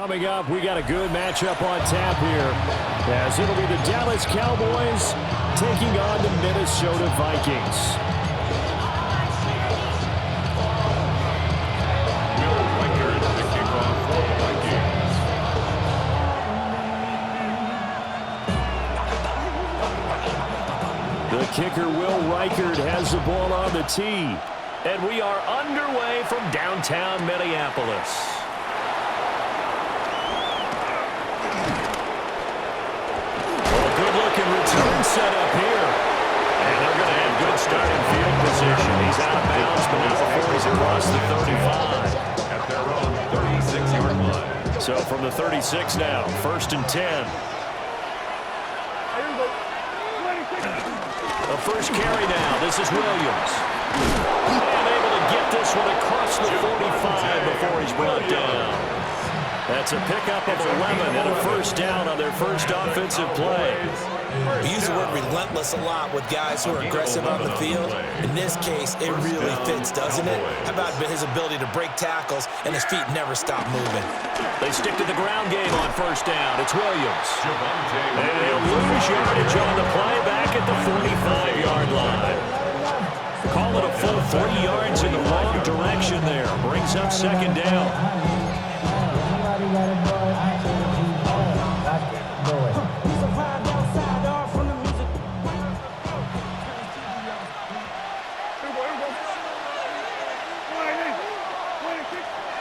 Coming up, we got a good matchup on tap here, as it'll be the Dallas Cowboys taking on the Minnesota Vikings. The kicker, Will Reichard, has the ball on the tee. And we are underway from downtown Minneapolis. Return set up here. And they're going to have good starting field position. He's out of bounds, but now before he's across the 35. At their own 36-yard line. So from the 36 now, 1st and 10. The first carry now. This is Williams. And able to get this one across the 45 before he's brought down. That's a pickup of 11 and a first down on their first offensive play. We use the word relentless a lot with guys who are aggressive on the field. In this case, it really fits, doesn't it? How about his ability to break tackles and his feet never stop moving? They stick to the ground game on first down. It's Williams. And he'll lose yardage on the play back at the 45-yard line. Call it a full 3 yards in the wrong direction there. Brings up second down.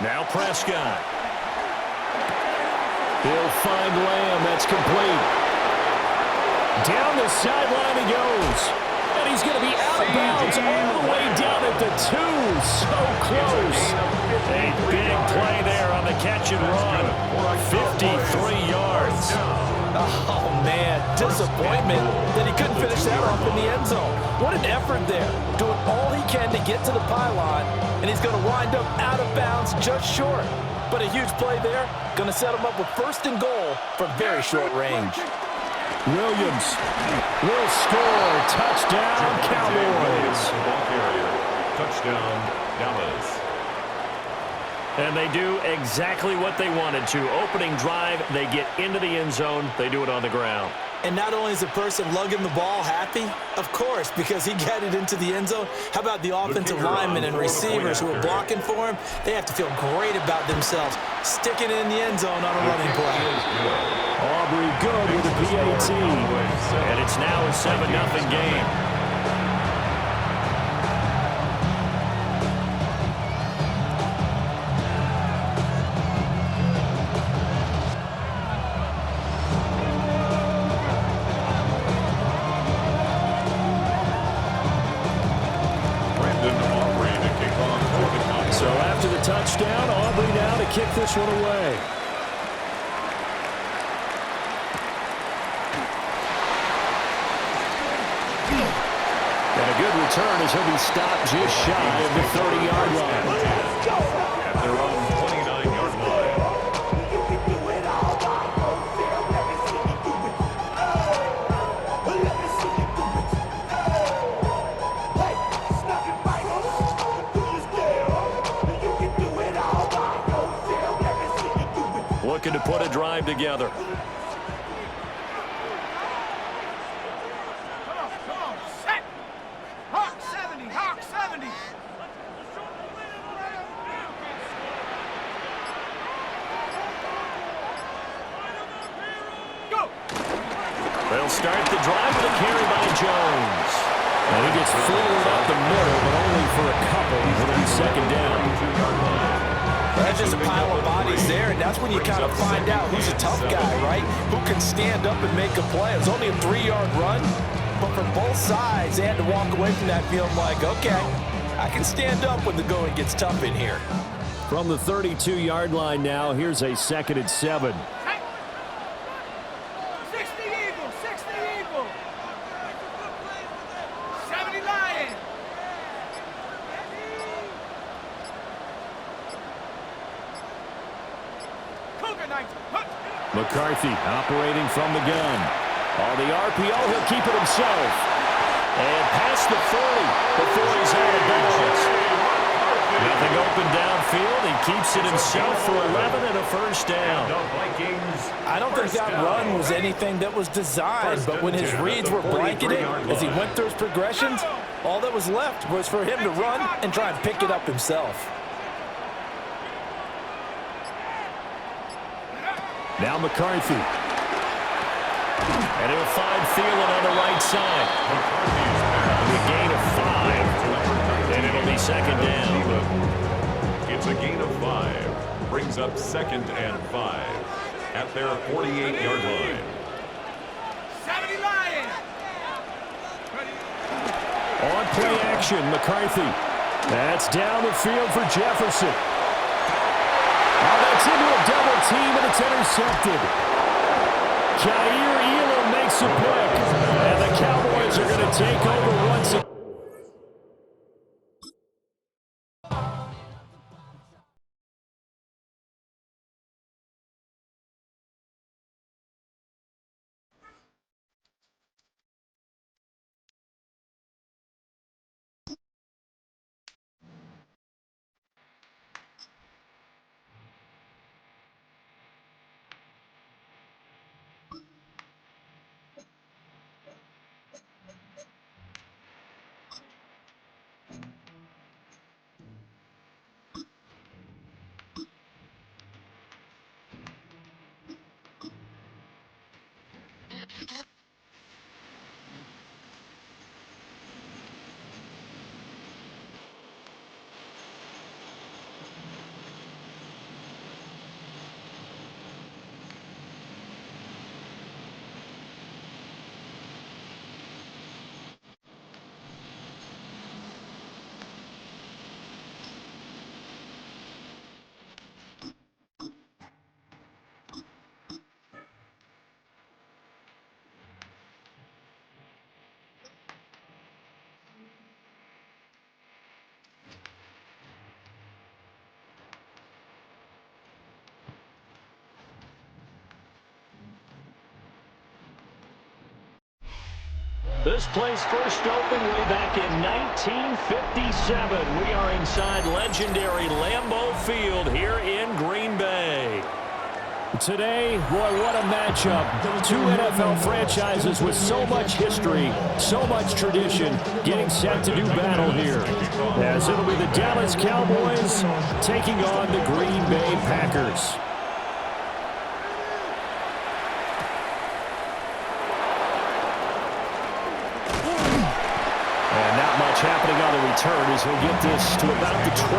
Now Prescott. He'll find Lamb. That's complete. Down the sideline he goes. And he's going to be out of bounds all the way down at the 2. So close. A big play there on the catch and run. 53 yards. Oh, man. Disappointment that he couldn't finish that off in the end zone. What an effort there. Doing all he can to get to the pylon, and he's going to wind up out of bounds just short. But a huge play there. Going to set him up with 1st and goal from very short range. Williams will score. Touchdown, Cowboys. Touchdown, Dallas. And they do exactly what they wanted to. Opening drive, they get into the end zone. They do it on the ground. And not only is the person lugging the ball happy, of course, because he got it into the end zone. How about the offensive linemen and receivers who are blocking for him? They have to feel great about themselves, sticking in the end zone on a running play. Aubrey good with the PAT. And it's now a 7-0 game. Touchdown, Aubrey now to kick this one away. And a good return as he'll be stopped just shy of the 30-yard line. At their own 29-yard line. Looking to put a drive together. Come on, set! Hawk 70, Hawk 70! Go! They'll start the drive with a carry by Jones. And he gets forward up the middle, but only for a couple. It'll be second down. There's just a pile of bodies there, and that's when you kind of find out who's a tough guy, right? Who can stand up and make a play. It was only a 3-yard run, but for both sides, they had to walk away from that feeling like, okay, I can stand up when the going gets tough in here. From the 32-yard line now, here's a 2nd and 7. 60 Eagle, 60 Eagle! 70 Lion! McCarthy operating from the gun. On the RPO, he'll keep it himself. And past the 40 before he's out of bounds. Nothing open downfield. He keeps it himself for 11 and a first down. I don't think that run was anything that was designed, but when his reads were blanketed as he went through his progressions, all that was left was for him to run and try and pick it up himself. Now McCarthy. And he'll find Thielen on the right side. A gain of 5, and it'll be second down. It's a gain of 5. Brings up 2nd and 5 at their 48-yard line. 70 Lions. On play action, McCarthy. That's down the field for Jefferson. Oh, that's into a double team, and it's intercepted. Jair Elam makes a pick, and the Cowboys are going to take over once again. This place first opened way back in 1957. We are inside legendary Lambeau Field here in Green Bay. Today, boy, what a matchup. Two NFL franchises with so much history, so much tradition, getting set to do battle here. As it'll be the Dallas Cowboys taking on the Green Bay Packers. Happening on the return as he'll get this to about the 23.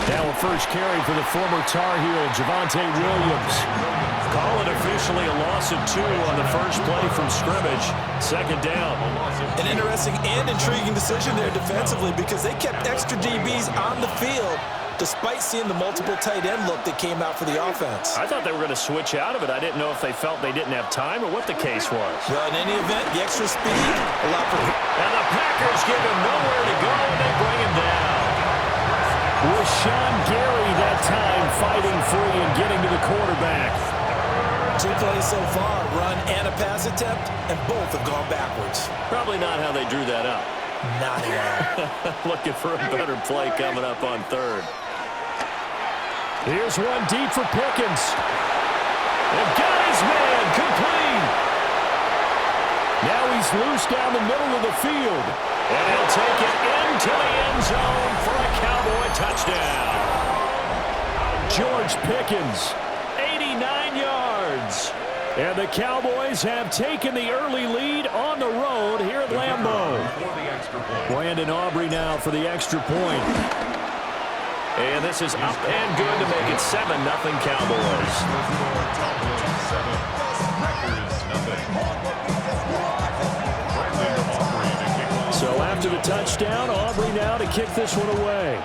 Now a first carry for the former Tar Heel, Javonte Williams. Call it officially a loss of 2 on the first play from scrimmage. Second down. An interesting and intriguing decision there defensively because they kept extra DBs on the field despite seeing the multiple tight end look that came out for the offense. I thought they were going to switch out of it. I didn't know if they felt they didn't have time or what the case was. Well, in any event, the extra speed allowed for... And the Packers give him nowhere to go, and they bring him down. With Sean Gary that time fighting free and getting to the quarterback. 2 plays so far, run and a pass attempt, and both have gone backwards. Probably not how they drew that up. Not at all. Looking for a better play coming up on third. Here's one deep for Pickens. And got his man complete. Now he's loose down the middle of the field. And he'll take it into the end zone for a Cowboy touchdown. George Pickens, 89 yards. And the Cowboys have taken the early lead on the road here at Lambeau. Brandon Aubrey now for the extra point. And this is up and good to make it 7-0 Cowboys. So after the touchdown, Aubrey now to kick this one away.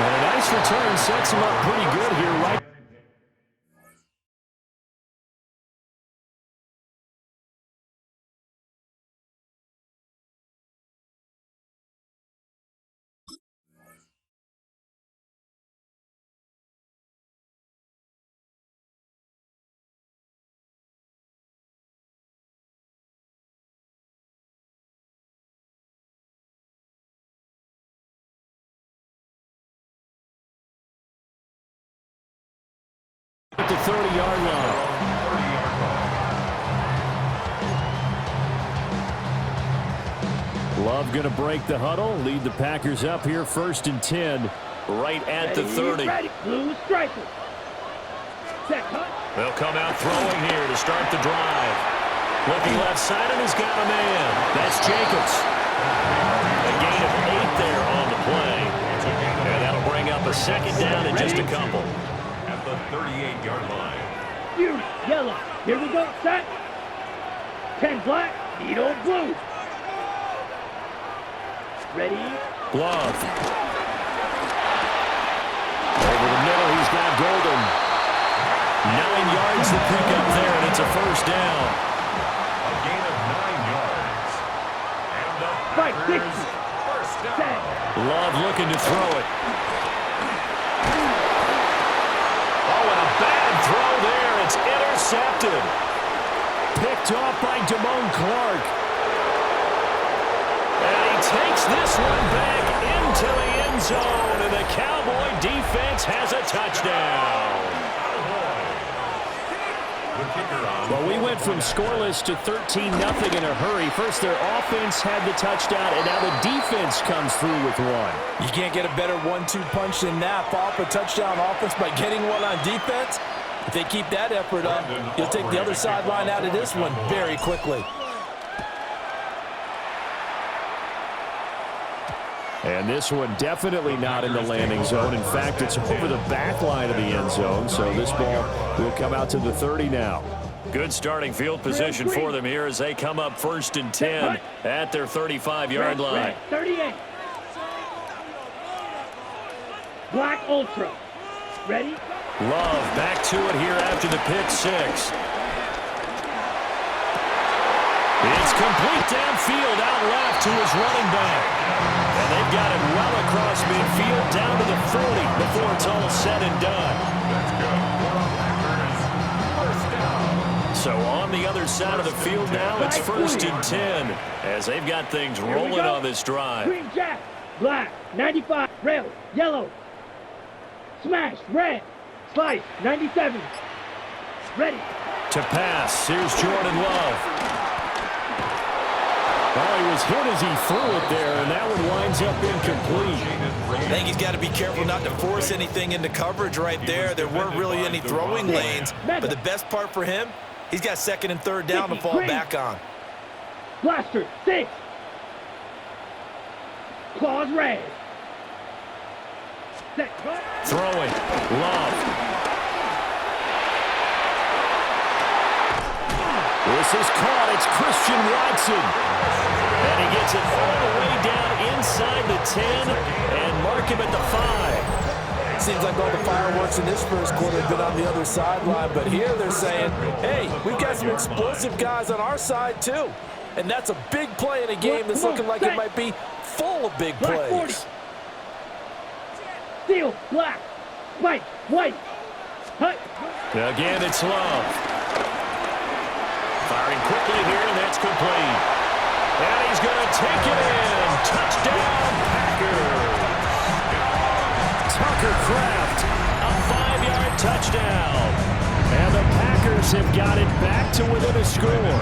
And a nice return sets him up pretty good here, right? 30-yard line. Love going to break the huddle, lead the Packers up here 1st and 10, right at the 30. Blue striker. Set, cut. They'll come out throwing here to start the drive. Looking left side, and he's got a man. That's Jacobs. A gain of 8 there on the play. And that'll bring up a 2nd down and just a couple. At the 38-yard line. You, yellow. Here we go. Set. 10 black. Need old blue. Ready? Glove. Over the middle, he's got Golden. 9 yards to pick up there, and it's a 1st down. A gain of 9 yards. And the Packers, 1st down. Love looking to throw it. Oh, and a bad throw there. It's intercepted. Picked off by Damone Clark. And he takes this one back into the end zone, and the Cowboy defense has a touchdown. Well, we went from scoreless to 13-0 in a hurry. First, their offense had the touchdown, and now the defense comes through with one. You can't get a better 1-2 punch than that. Off a touchdown offense by getting one on defense. If they keep that effort up, you'll take the other sideline out of this one very quickly. And this one definitely not in the landing zone. In fact, it's over the back line of the end zone, so this ball will come out to the 30 now. Good starting field position for them here as they come up 1st and 10 at their 35-yard line. 38. Black Ultra. Ready? Love back to it here after the pick 6. It's complete downfield out left to his running back. And they've got it well across midfield down to the 40 before it's all said and done. That's good. First down. So on the other side of the field now, it's 1st and 10 as they've got things rolling on this drive. Green jack. Black. 95. Rail. Yellow. Smash. Red. Slice. 97. Ready. To pass. Here's Jordan Love. Oh, he was hit as he threw it there, and that one winds up incomplete. I think he's got to be careful not to force anything into coverage right there. There weren't really any throwing lanes, but the best part for him, he's got 2nd and 3rd down to fall back on. Blaster. 6. Claws red. Set. Throwing. Love. This is caught. It's Christian Watson. And he gets it all the way down inside the 10 and mark him at the 5. Seems like all the fireworks in this first quarter have been on the other sideline, but here they're saying, hey, we've got some explosive guys on our side too. And that's a big play in a game that's looking like it might be full of big plays. Steel, black, white, white. Hut. Again, it's Love. Firing quickly here, and that's complete. And he's going to take it in. Touchdown, Packers. Tucker Kraft, a 5-yard touchdown. And the Packers have got it back to within a score.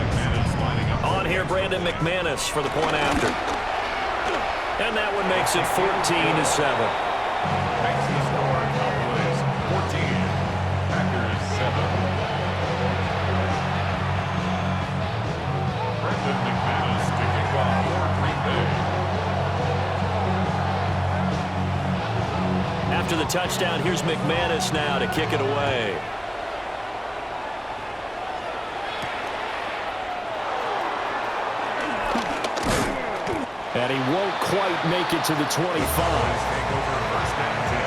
On here, Brandon McManus for the point after. And that one makes it 14-7. Makes the score. Cowboys 14. Packers 7. Brandon McManus to kick off for Green Bay. After the touchdown, here's McManus now to kick it away. And he won't quite make it to the 25. Take over 1st and 10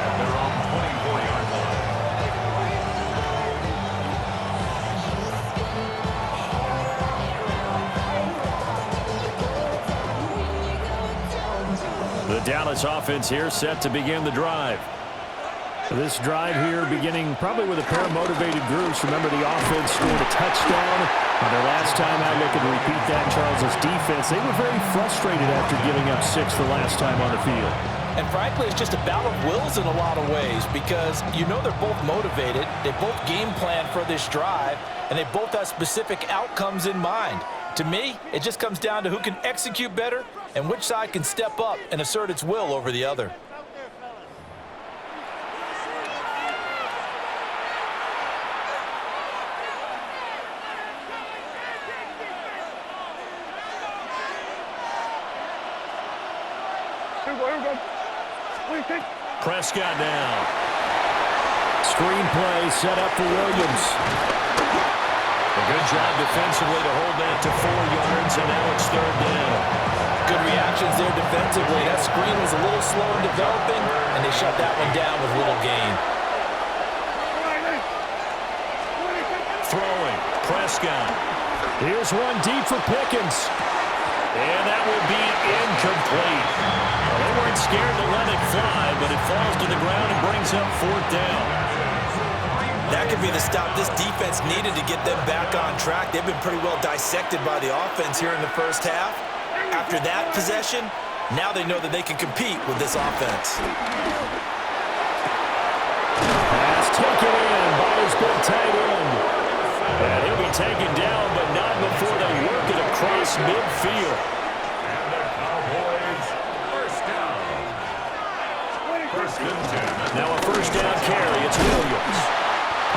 at their own 24-yard line. The Dallas offense here set to begin the drive. This drive here beginning probably with a pair of motivated groups. Remember, the offense scored a touchdown on their last time out. Looking to repeat that. Charles' defense, they were very frustrated after giving up 6 the last time on the field. And frankly, it's just a battle of wills in a lot of ways because you know they're both motivated, they both game plan for this drive, and they both have specific outcomes in mind. To me, it just comes down to who can execute better and which side can step up and assert its will over the other. Prescott now. Screenplay set up for Williams. A good job defensively to hold that to 4 yards, and now it's 3rd down. Good reactions there defensively. That screen was a little slow in developing, and they shut that one down with little gain. Throwing, Prescott. Here's one deep for Pickens. And that will be incomplete. Well, they weren't scared to let it fly, but it falls to the ground and brings up 4th down. That could be the stop this defense needed to get them back on track. They've been pretty well dissected by the offense here in the first half. After that possession, now they know that they can compete with this offense. Pass taken in by his big tight end. And he'll be taken down, but not before they work it across midfield. And the Cowboys, first down. 1st and 10. Now a 1st down carry. It's Williams.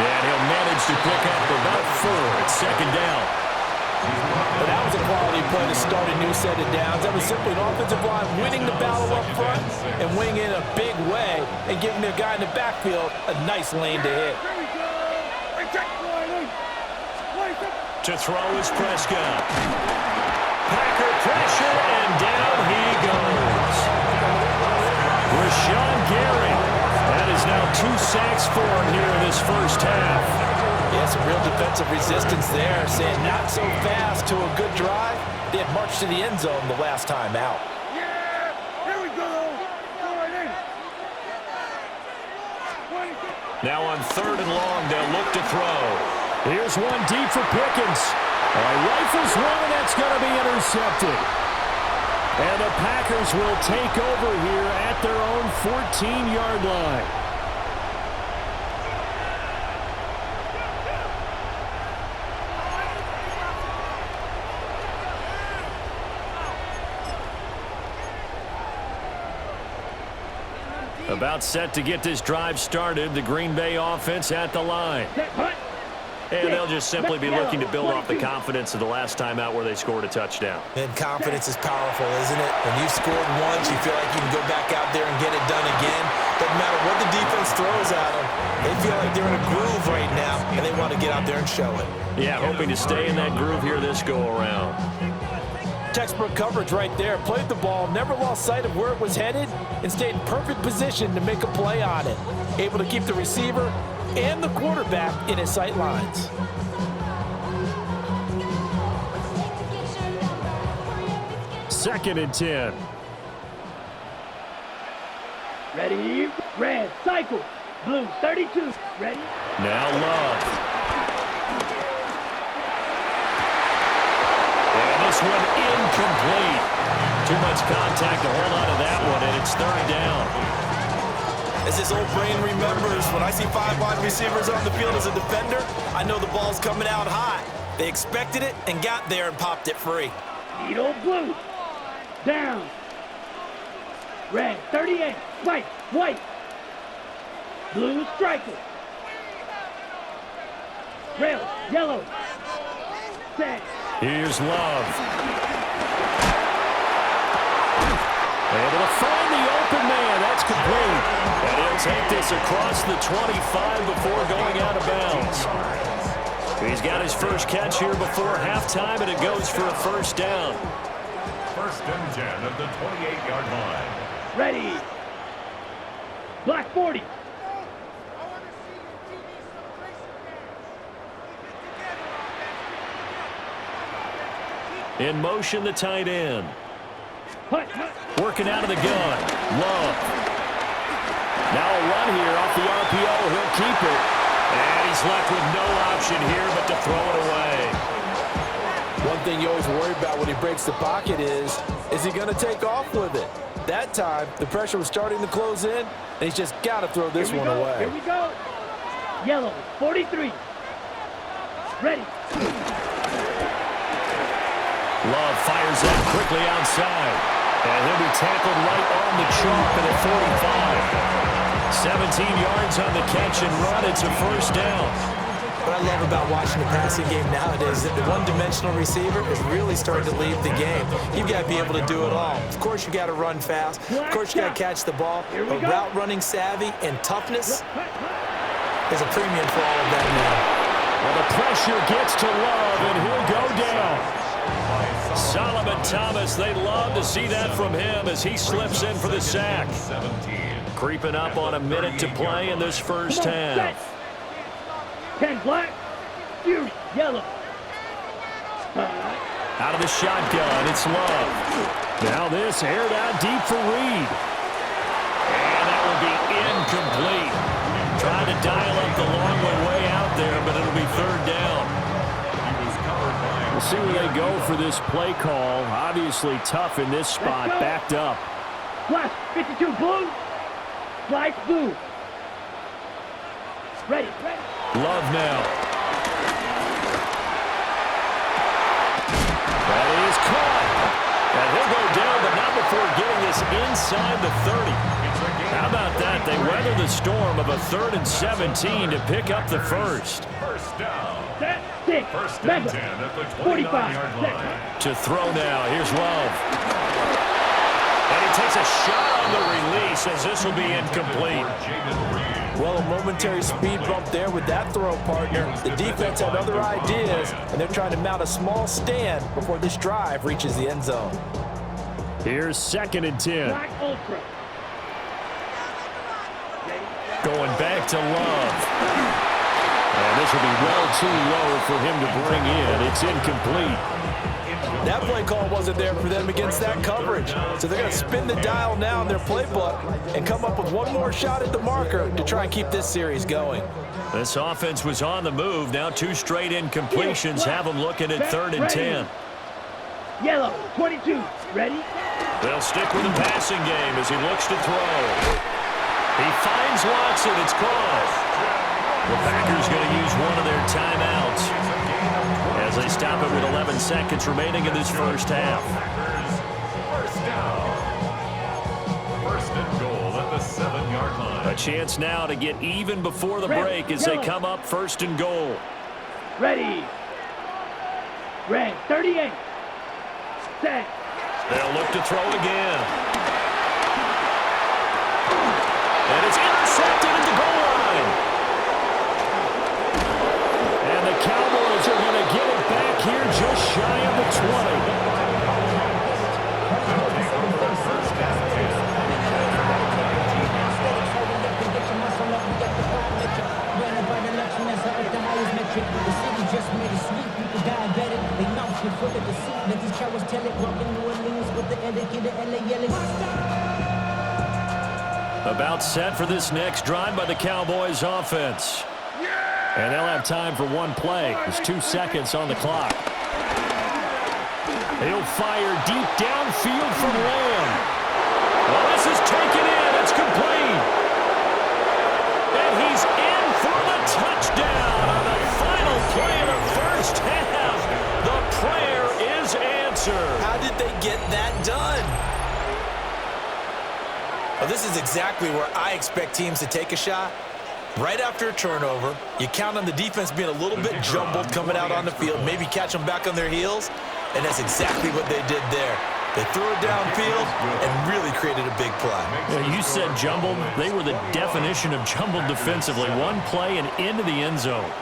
And he'll manage to pick up about 4. It's 2nd down. But that was a quality play to start a new set of downs. That was simply an offensive line winning the battle up front and winning in a big way and giving the guy in the backfield a nice lane to hit. To throw is Prescott. Packer pressure, and down he goes. Rashawn Gary. That is now 2 sacks for him here in this first half. Yeah, some real defensive resistance there, saying not so fast to a good drive. They had marched to the end zone the last time out. Yeah, here we go. Go right in. Now on 3rd and long, they'll look to throw. Here's one deep for Pickens. Rifles one, and that's going to be intercepted. And the Packers will take over here at their own 14-yard line. About set to get this drive started. The Green Bay offense at the line. And they'll just simply be looking to build off the confidence of the last time out where they scored a touchdown. And confidence is powerful, isn't it? When you've scored once, you feel like you can go back out there and get it done again. Doesn't matter what the defense throws at them. They feel like they're in a groove right now, and they want to get out there and show it. Yeah, hoping to stay in that groove here this go-around. Textbook coverage right there. Played the ball, never lost sight of where it was headed, and stayed in perfect position to make a play on it. Able to keep the receiver and the quarterback in his sight lines. Second and 10. Ready? Red, cycle. Blue, 32. Ready? Now Love. And this one incomplete. Too much contact to hold on to that one, and it's 3rd down. As his old brain remembers, when I see 5 wide receivers on the field as a defender, I know the ball's coming out high. They expected it and got there and popped it free. Needle blue. Down. Red, 38. White, white. Blue striker. Red, yellow. Set. Here's Love. Able to find the open man. That's complete. And he'll take this across the 25 before going out of bounds. He's got his first catch here before halftime, and it goes for a 1st down. 1st and 10 at the 28-yard line. Ready. Black 40. In motion, the tight end. Hut, hut. Working out of the gun. Love. Now a run here off the RPO. He'll keep it. And he's left with no option here but to throw it away. One thing you always worry about when he breaks the pocket is he going to take off with it? That time, the pressure was starting to close in, and he's just got to throw this one away. Here we go. Yellow, 43. Ready. Love fires that quickly outside. And he'll be tackled right on the chalk at the 45. 17 yards on the catch and run. It's a first down. What I love about watching the passing game nowadays is that the one-dimensional receiver is really starting to lead the game. You've got to be able to do it all. Of course, you got to run fast. Of course, you got to catch the ball. But route running savvy and toughness is a premium for all of that now. Well, the pressure gets to Love, and he'll go down. Solomon Thomas, they love to see that from him as he slips in for the sack. Creeping up on a minute to play in this first half. 10 black, fuse yellow. Out of the shotgun, it's Love. Now this aired out deep for Reed. And that will be incomplete. Trying to dial up the long way out there, but it'll be third down. We'll see where they go for this play call. Obviously tough in this spot, backed up. Flash 52 blue, flash blue. Ready. Love now. That is caught. And he'll go down, but not before getting this inside the 30. How about that? They weather the storm of a 3rd and 17 to pick up the first. First down. First and 10 at the 45. 29-yard line. To throw now. Here's Love. And he takes a shot on the release as this will be incomplete. Well, a momentary speed bump there with that throw, partner. The defense had other ideas, and they're trying to mount a small stand before this drive reaches the end zone. Here's 2nd and 10. Black ultra. Going back to Love. And this will be well too low for him to bring in. It's incomplete. That play call wasn't there for them against that coverage. So they're going to spin the dial now in their playbook and come up with one more shot at the marker to try and keep this series going. This offense was on the move. Now 2 straight incompletions have them looking at 3rd and 10. Yellow, 22. Ready? They'll stick with the passing game as he looks to throw. He finds Watson. It's caught. The Packers going to use one of their timeouts as they stop it with 11 seconds remaining in this first half. First down. First and goal at the 7-yard line. A chance now to get even before the break as they come up 1st and goal. Ready. Red, 38. Set. They'll look to throw again. And it's intercepted at the goal line. And the Cowboys are going to get it back here just shy of the 20. About set for this next drive by the Cowboys offense. And they'll have time for one play. There's 2 seconds on the clock. He'll fire deep downfield from Lamb. Well, this is taken in. It's complete. And he's in for the touchdown on the final play of the first half. The prayer is answered. How did they get that done? Well, this is exactly where I expect teams to take a shot. Right after a turnover, you count on the defense being a little bit jumbled coming out on the field, maybe catch them back on their heels, and that's exactly what they did there. They threw it downfield and really created a big play. Yeah, you said jumbled. They were the definition of jumbled defensively. One play and into the end zone.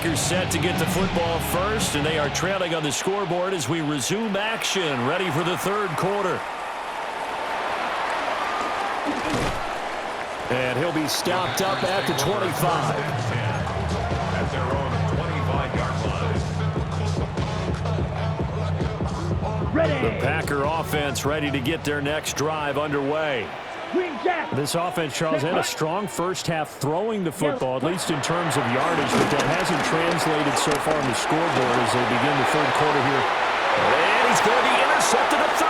Packers set to get the football first, and they are trailing on the scoreboard as we resume action, ready for the third quarter. And he'll be stopped up at the 25. At their own 25-yard line. Ready. The Packer offense ready to get their next drive underway. Green Jack. This offense, Charles, had a strong first half throwing the football, at least in terms of yardage, but that hasn't translated so far on the scoreboard as they begin the third quarter here. And he's going to be intercepted up the